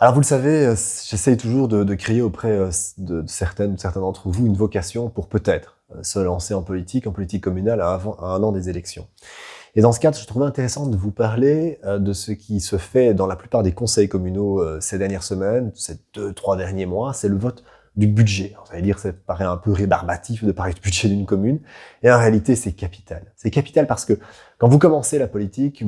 Alors vous le savez, j'essaye toujours de créer auprès de certains d'entre vous une vocation pour peut-être se lancer en politique communale à un an des élections. Et dans ce cadre, je trouvais intéressant de vous parler de ce qui se fait dans la plupart des conseils communaux ces dernières semaines, ces 2-3 derniers mois, c'est le vote du budget. Alors, vous allez dire, ça paraît un peu rébarbatif de parler du budget d'une commune, et en réalité, c'est capital. C'est capital parce que quand vous commencez la politique,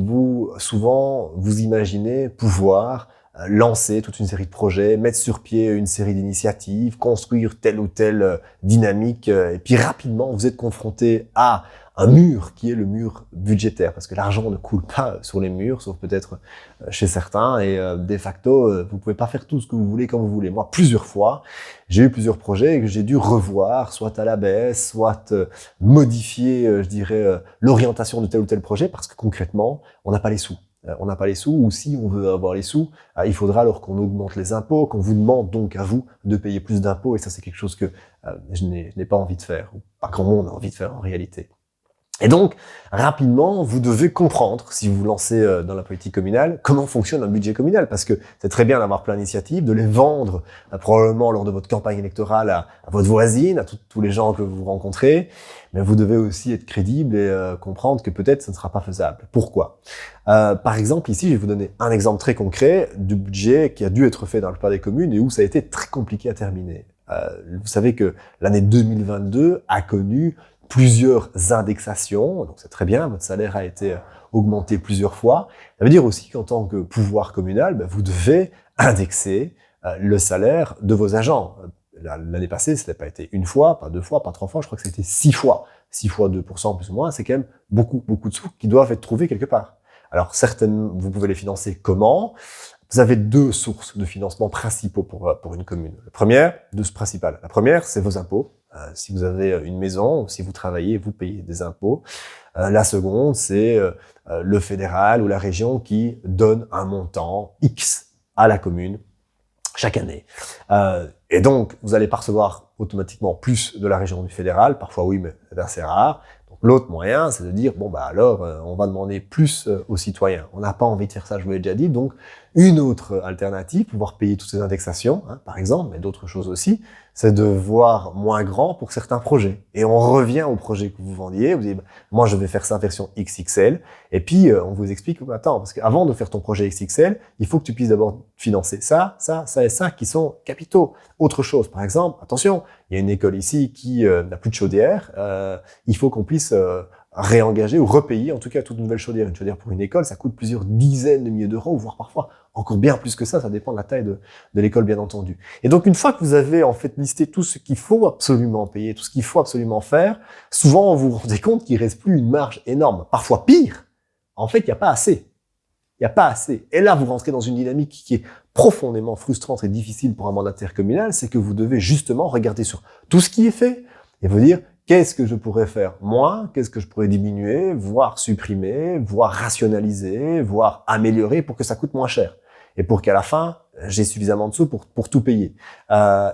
souvent, vous imaginez pouvoir lancer toute une série de projets, mettre sur pied une série d'initiatives, construire telle ou telle dynamique, et puis rapidement, vous êtes confronté à un mur qui est le mur budgétaire, parce que l'argent ne coule pas sur les murs, sauf peut-être chez certains, et de facto, vous pouvez pas faire tout ce que vous voulez quand vous voulez. Moi, plusieurs fois, j'ai eu plusieurs projets que j'ai dû revoir, soit à la baisse, soit modifier, l'orientation de tel ou tel projet, parce que concrètement, on n'a pas les sous. On n'a pas les sous, ou si on veut avoir les sous, il faudra alors qu'on augmente les impôts, qu'on vous demande donc à vous de payer plus d'impôts, et ça c'est quelque chose que je n'ai pas envie de faire, ou pas grand monde a envie de faire en réalité. Et donc, rapidement, vous devez comprendre, si vous vous lancez dans la politique communale, comment fonctionne un budget communal, parce que c'est très bien d'avoir plein d'initiatives, de les vendre probablement lors de votre campagne électorale à votre voisine, à tous les gens que vous rencontrez, mais vous devez aussi être crédible et comprendre que peut-être ce ne sera pas faisable. Pourquoi ? Par exemple, ici, je vais vous donner un exemple très concret du budget qui a dû être fait dans la plupart des communes et où ça a été très compliqué à terminer. Vous savez que l'année 2022 a connu plusieurs indexations, donc c'est très bien, votre salaire a été augmenté plusieurs fois. Ça veut dire aussi qu'en tant que pouvoir communal, vous devez indexer le salaire de vos agents. L'année passée, ça n'a pas été une fois, pas deux fois, pas trois fois, je crois que c'était 6 fois. 6 fois 2% plus ou moins, c'est quand même beaucoup de sous qui doivent être trouvés quelque part. Alors certaines, vous pouvez les financer comment ? Vous avez deux sources de financement principaux pour une commune. La première c'est vos impôts. Si vous avez une maison, si vous travaillez, vous payez des impôts. La seconde, c'est le fédéral ou la région qui donne un montant X à la commune chaque année. Et donc, vous allez pas recevoir automatiquement plus de la région du fédéral. Parfois oui, mais c'est assez rare. Donc, l'autre moyen, c'est de dire, on va demander plus aux citoyens. On n'a pas envie de faire ça, je vous l'ai déjà dit. Donc, une autre alternative, pouvoir payer toutes ces indexations, par exemple, mais d'autres choses aussi, c'est de voir moins grand pour certains projets. Et on revient au projet que vous vendiez, vous dites, moi je vais faire ça en version XXL, et puis on vous explique, attends, parce qu'avant de faire ton projet XXL, il faut que tu puisses d'abord financer ça et ça, qui sont capitaux. Autre chose, par exemple, attention, il y a une école ici qui n'a plus de chaudière, il faut qu'on puisse réengager ou repayer en tout cas toute nouvelle chaudière. Une chaudière pour une école, ça coûte plusieurs dizaines de milliers d'euros, voire parfois encore bien plus que ça dépend de la taille de l'école bien entendu. Et donc une fois que vous avez en fait listé tout ce qu'il faut absolument payer, tout ce qu'il faut absolument faire, souvent vous vous rendez compte qu'il reste plus une marge énorme. Parfois pire, en fait il n'y a pas assez. Il n'y a pas assez. Et là vous rentrez dans une dynamique qui est profondément frustrante et difficile pour un mandataire communal, c'est que vous devez justement regarder sur tout ce qui est fait et vous dire qu'est-ce que je pourrais faire moins, qu'est-ce que je pourrais diminuer, voire supprimer, voire rationaliser, voire améliorer pour que ça coûte moins cher. Et pour qu'à la fin, j'ai suffisamment de sous pour tout payer.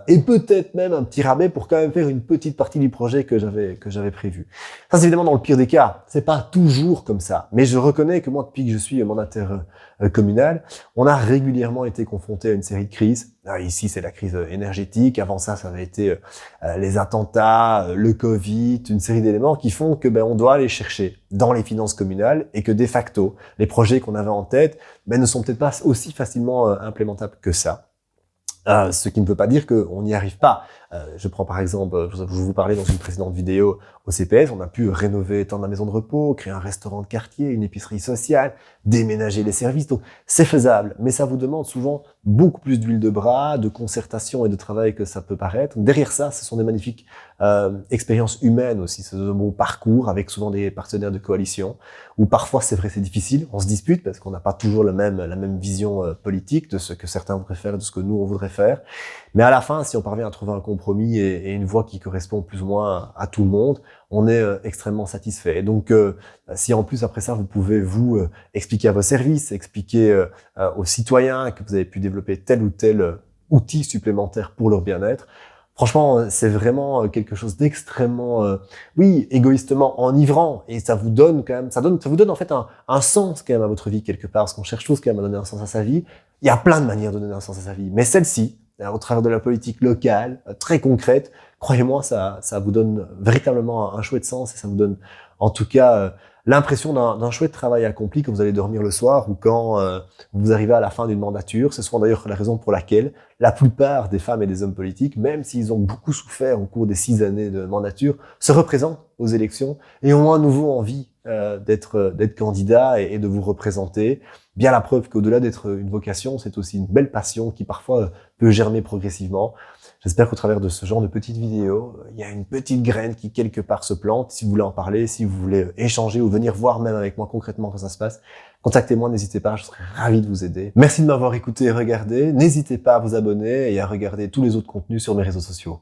Et peut-être même un petit rabais pour quand même faire une petite partie du projet que j'avais prévu. Ça, c'est évidemment dans le pire des cas. C'est pas toujours comme ça. Mais je reconnais que moi, depuis que je suis mandataire communal, on a régulièrement été confronté à une série de crises. Alors ici, c'est la crise énergétique. Avant ça, ça avait été les attentats, le Covid, une série d'éléments qui font que on doit aller chercher dans les finances communales et que de facto, les projets qu'on avait en tête ne sont peut-être pas aussi facilement implémentables que ça. Ce qui ne veut pas dire qu'on n'y arrive pas. Je prends par exemple, je vous parlais dans une précédente vidéo au CPS, on a pu rénover tant de la maison de repos, créer un restaurant de quartier, une épicerie sociale, déménager les services. Donc c'est faisable, mais ça vous demande souvent beaucoup plus d'huile de bras, de concertation et de travail que ça peut paraître. Derrière ça, ce sont des magnifiques expériences humaines aussi, c'est de bons parcours avec souvent des partenaires de coalition, où parfois c'est vrai c'est difficile, on se dispute parce qu'on n'a pas toujours la même vision politique de ce que certains voudraient faire et de ce que nous on voudrait faire. Mais à la fin, si on parvient à trouver un compromis et une voie qui correspond plus ou moins à tout le monde, on est extrêmement satisfait. Et donc, si en plus après ça, vous pouvez expliquer à vos services, expliquer aux citoyens que vous avez pu développer tel ou tel outil supplémentaire pour leur bien-être, franchement, c'est vraiment quelque chose d'extrêmement, égoïstement enivrant. Et ça vous donne quand même, ça vous donne en fait un sens quand même à votre vie quelque part, parce qu'on cherche tous quand même à donner un sens à sa vie. Il y a plein de manières de donner un sens à sa vie, mais celle-ci, au travers de la politique locale, très concrète, croyez-moi, ça vous donne véritablement un chouette sens et ça vous donne, en tout cas, l'impression d'un chouette travail accompli quand vous allez dormir le soir ou quand vous arrivez à la fin d'une mandature. C'est souvent d'ailleurs la raison pour laquelle la plupart des femmes et des hommes politiques, même s'ils ont beaucoup souffert au cours des 6 années de mandature, se représentent aux élections et ont à nouveau envie d'être candidats et de vous représenter. Bien la preuve qu'au-delà d'être une vocation, c'est aussi une belle passion qui parfois peut germer progressivement. J'espère qu'au travers de ce genre de petites vidéos, il y a une petite graine qui quelque part se plante. Si vous voulez en parler, si vous voulez échanger ou venir voir même avec moi concrètement comment ça se passe, contactez-moi, n'hésitez pas, je serai ravi de vous aider. Merci de m'avoir écouté et regardé. N'hésitez pas à vous abonner et à regarder tous les autres contenus sur mes réseaux sociaux.